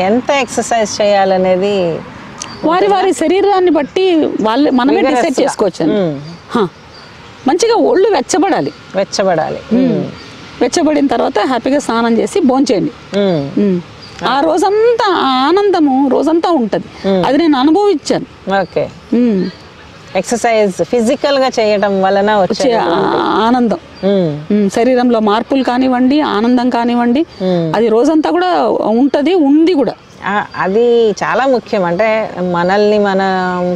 ఎంత ఎక్సర్సైజ్ చేయాలనేది వారి వారి శరీరాన్ని బట్టి వాళ్ళు మనమే డిసైడ్ చేసుకోవచ్చు. మంచిగా ఒళ్ళు వెచ్చబడాలి, వెచ్చబడిన తర్వాత హ్యాపీగా స్నానం చేసి భోంచేయండి. ఆ రోజంతా ఆనందము రోజంతా ఉంటుంది. అది నేను అనుభవించాను. ఓకే, ఎక్సర్సైజ్ ఫిజికల్ గా చేయడం వలన వచ్చే ఆనందం, శరీరంలో మార్పులు కానివ్వండి, ఆనందం కానివ్వండి, అది రోజంతా కూడా ఉంటది, ఉంది కూడా. అది చాలా ముఖ్యం. అంటే మనల్ని మనం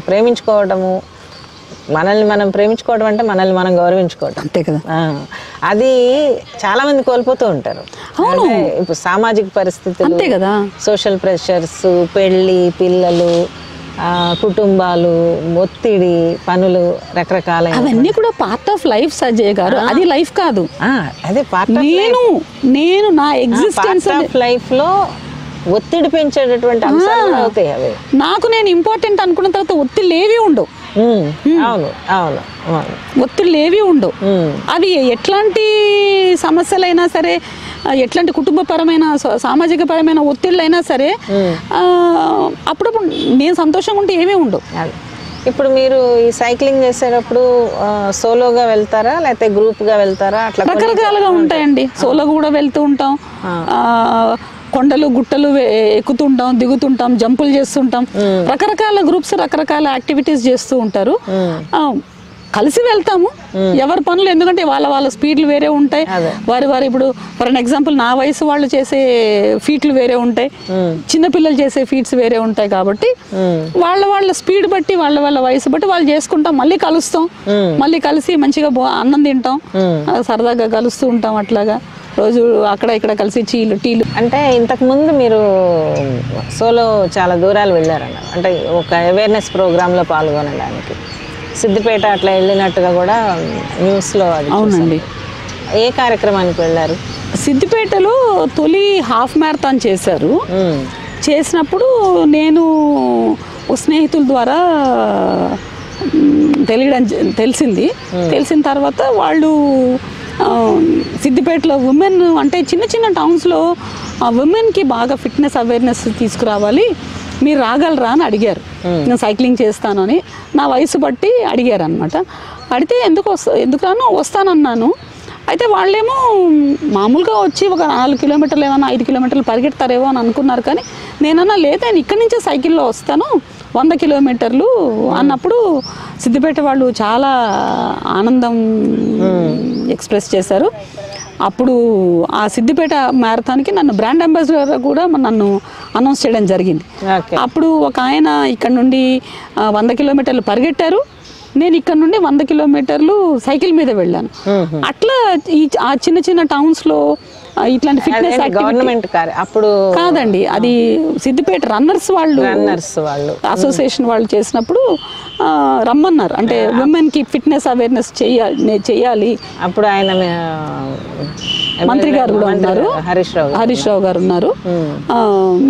ప్రేమించుకోవడము, అంటే మనల్ని మనం గౌరవించుకోవడం, అంతే కదా. అది చాలా మంది కోల్పోతూ ఉంటారు. ఇప్పుడు సామాజిక పరిస్థితులు, అంతే కదా, సోషల్ ప్రెషర్స్, పెళ్ళి, పిల్లలు, కుటుంబాలు, ఒత్తిడి, పనులు, రకరకాల అవన్నీ కూడా పార్ట్ ఆఫ్ లైఫ్. సజయ్ గారు, అది లైఫ్ కాదు, అదే పార్ట్. నేను నా ఎగ్జిస్టెన్స్ లైఫ్ లో ఒత్తిడి పెంచేటటువంటి అంశాలు అవుతాయి అవి. నాకు నేను ఇంపార్టెంట్ అనుకున్న తర్వాత ఒత్తిళ్ళు ఏవి ఉండవు. అవును అవును, ఒత్తిళ్ళు ఏవి ఉండవు. అవి ఎట్లాంటి సమస్యలైనా సరే, ఎట్లాంటి కుటుంబపరమైన సామాజిక పరమైన ఒత్తిళ్ళు అయినా సరే, అప్పుడప్పుడు నేను సంతోషంగా ఉంటే ఏమీ ఉండవు. ఇప్పుడు మీరు ఈ సైక్లింగ్ చేసేటప్పుడు సోలోగా వెళ్తారా లేకపోతే గ్రూప్గా వెళ్తారా? అట్లా రకరకాలుగా ఉంటాయండి. సోలోగా కూడా వెళ్తూ ఉంటాం, కొండలు గుట్టలు ఎక్కుతుంటాం, దిగుతుంటాం, జంపులు చేస్తుంటాం. రకరకాల గ్రూప్స్ రకరకాల యాక్టివిటీస్ చేస్తూ ఉంటారు. కలిసి వెళ్తాము ఎవరి పనులు, ఎందుకంటే వాళ్ళ స్పీడ్లు వేరే ఉంటాయి. వారి ఇప్పుడు ఫర్ అన్ ఎగ్జాంపుల్ నా వయసు వాళ్ళు చేసే ఫీట్లు వేరే ఉంటాయి, చిన్నపిల్లలు చేసే ఫీట్స్ వేరే ఉంటాయి. కాబట్టి వాళ్ళ స్పీడ్ బట్టి, వాళ్ళ వయసు బట్టి వాళ్ళు చేసుకుంటాం. మళ్ళీ కలుస్తాం, మళ్ళీ కలిసి మంచిగా అన్నం తింటాం, సరదాగా కలుస్తూ ఉంటాం. అట్లాగా రోజు అక్కడ ఇక్కడ కలిసి టీలు. అంటే ఇంతకు ముందు మీరు సోలో చాలా దూరాలు వెళ్ళారన్నారు, అంటే ఒక అవేర్నెస్ ప్రోగ్రాంలో పాల్గొనడానికి సిద్దిపేట అట్లా వెళ్ళినట్టుగా కూడా న్యూస్లో. అవునండి. ఏ కార్యక్రమానికి వెళ్ళారు? సిద్దిపేటలో తొలి హాఫ్ మ్యారథాన్ చేశారు. చేసినప్పుడు నేను స్నేహితుల ద్వారా తెలిసిన తర్వాత వాళ్ళు సిద్దిపేటలో ఉమెన్, అంటే చిన్న టౌన్స్లో ఉమెన్కి బాగా ఫిట్నెస్ అవేర్నెస్ తీసుకురావాలి, మీరు రాగలరా అని అడిగారు. నేను సైక్లింగ్ చేస్తానని నా వయసు బట్టి అడిగారు అనమాట. అడిగితే ఎందుకు రాను, వస్తానన్నాను. అయితే వాళ్ళేమో మామూలుగా వచ్చి ఒక 4 కిలోమీటర్లు ఏమన్నా 5 కిలోమీటర్లు పరిగెడతారేమో అని అనుకున్నారు. కానీ నేనన్నా లేదు, నేను ఇక్కడి నుంచే సైకిల్లో వస్తాను 100 కిలోమీటర్లు అన్నప్పుడు సిద్దిపేట వాళ్ళు చాలా ఆనందం ఎక్స్ప్రెస్ చేశారు. అప్పుడు ఆ సిద్దిపేట మ్యారథాన్కి నన్ను బ్రాండ్ అంబాసిడర్ కూడా నన్ను అనౌన్స్ చేయడం జరిగింది. అప్పుడు ఒక ఆయన ఇక్కడ నుండి 100 కిలోమీటర్లు పరిగెట్టారు, నేను ఇక్కడ నుండి 100 కిలోమీటర్లు సైకిల్ మీద వెళ్ళాను. అట్లా ఆ చిన్న టౌన్స్లో ఇట్లాంటి ఫిట్నెస్ గవర్నమెంట్ అప్పుడు కాదండి, అది సిద్దిపేట రన్నర్స్ వాళ్ళు అసోసియేషన్ వాళ్ళు చేసినప్పుడు రమ్మన్నారు. అంటే ఉమెన్ కి ఫిట్నెస్ అవేర్నెస్ చేయాలి. అప్పుడు ఆయన మంత్రి గారు కూడా ఉన్నారు, హరీష్ రావు గారు ఉన్నారు.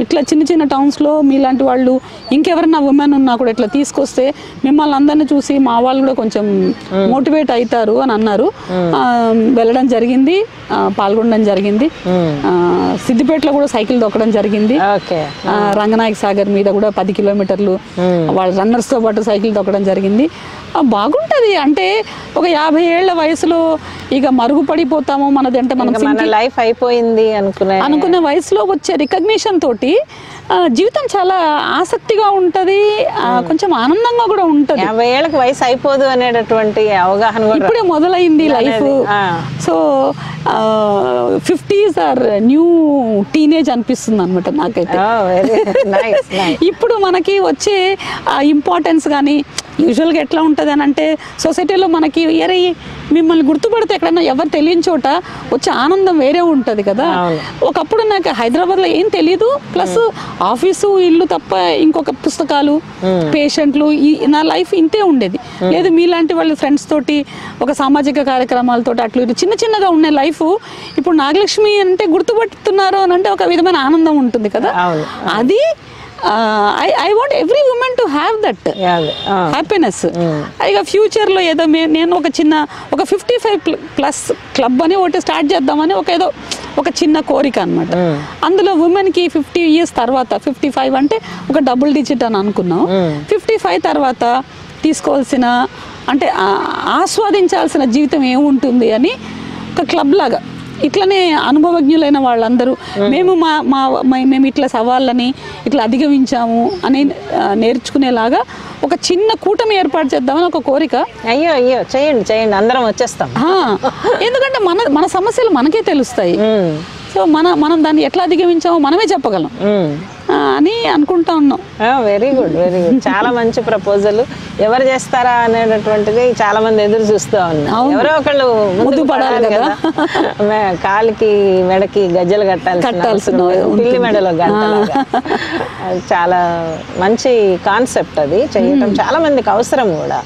ఇట్లా చిన్న టౌన్స్ లో మీలాంటి వాళ్ళు ఇంకెవరన్నా ఉమెన్ ఉన్నా కూడా ఇట్లా తీసుకొస్తే మిమ్మల్ని అందరినీ చూసి మా వాళ్ళు కూడా కొంచెం మోటివేట్ అవుతారు అని అన్నారు. వెళ్ళడం జరిగింది, పాల్గొనడం జరిగింది. సిద్దిపేటలో కూడా సైకిల్ దొక్కడం జరిగింది. రంగనాయక సాగర్ మీద కూడా 10 కిలోమీటర్లు వాళ్ళ రన్నర్స్ తో పాటు సైకిల్ దొక్కడం జరిగింది. బాగుంటది. అంటే ఒక 50 ఏళ్ల వయసులో ఇక మరుగుపడిపోతాము, మనది అంటే మనం మన లైఫ్ అయిపోయింది అనుకునే వయసులో వచ్చే రికగ్నిషన్ తోటి జీవితం చాలా ఆసక్తిగా ఉంటది, కొంచెం ఆనందంగా కూడా ఉంటది. 50 ఏళ్ళకి వయసు అయిపోదు అనేటటువంటి అవగాహన కూడా ఇప్పుడే మొదలైంది life. So 50s are new teenage అనిపిస్తుంది అనమాట నాకైతే. ఇప్పుడు మనకి వచ్చే ఇంపార్టెన్స్ కానీ యూజువల్గా ఎట్లా ఉంటుంది అని అంటే సొసైటీలో మనకి వేరే మిమ్మల్ని గుర్తుపడితే ఎక్కడైనా ఎవరు తెలియని చోట వచ్చే ఆనందం వేరే ఉంటుంది కదా. ఒకప్పుడు నాకు హైదరాబాద్లో ఏం తెలియదు, ప్లస్ ఆఫీసు ఇల్లు తప్ప ఇంకొక పుస్తకాలు పేషెంట్లు నా లైఫ్ ఇంతే ఉండేది. లేదు మీలాంటి వాళ్ళు ఫ్రెండ్స్ తోటి ఒక సామాజిక కార్యక్రమాలతో అట్లు ఇటు చిన్న చిన్నగా ఉండే లైఫ్ ఇప్పుడు నాగలక్ష్మి అంటే గుర్తుపడుతున్నారు అని అంటే ఒక విధమైన ఆనందం ఉంటుంది కదా. అది I want every woman to have that happiness. ఇక ఫ్యూచర్లో ఏదో నేను ఒక 55+ క్లబ్ అని ఒకటి స్టార్ట్ చేద్దామని ఒక చిన్న కోరిక అనమాట. అందులో ఉమెన్కి 50 years తర్వాత 55 అంటే ఒక డబుల్ డిజిట్ అని అనుకున్నాం. 55 తర్వాత తీసుకోవాల్సిన అంటే ఆస్వాదించాల్సిన జీవితం ఏముంటుంది అని ఒక క్లబ్ లాగా ఇట్లనే అనుభవజ్ఞులైన వాళ్ళందరూ మేము ఇట్లా సవాళ్ళని ఇట్లా అధిగమించాము అని నేర్చుకునేలాగా ఒక చిన్న కూటమి ఏర్పాటు చేద్దామని ఒక కోరిక. అయ్యో చేయండి అందరం వచ్చేస్తాం. ఎందుకంటే మన సమస్యలు మనకే తెలుస్తాయి. సో మనం దాన్ని ఎట్లా అధిగమించామో మనమే చెప్పగలం అని అనుకుంటా ఉన్నాం. వెరీ గుడ్ చాలా మంచి ప్రపోజల్. ఎవరు చేస్తారా అనేటటువంటిది చాలా మంది ఎదురు చూస్తూ ఉన్నారు. ఎవరో ఒకళ్ళు ముందు పడాలి కదా. కాలికి మెడకి గజ్జలు కట్టాల్సిన పిల్లి మెడలో గంటలాగా. చాలా మంచి కాన్సెప్ట్ అది చేయటం చాలా మందికి అవసరం కూడా.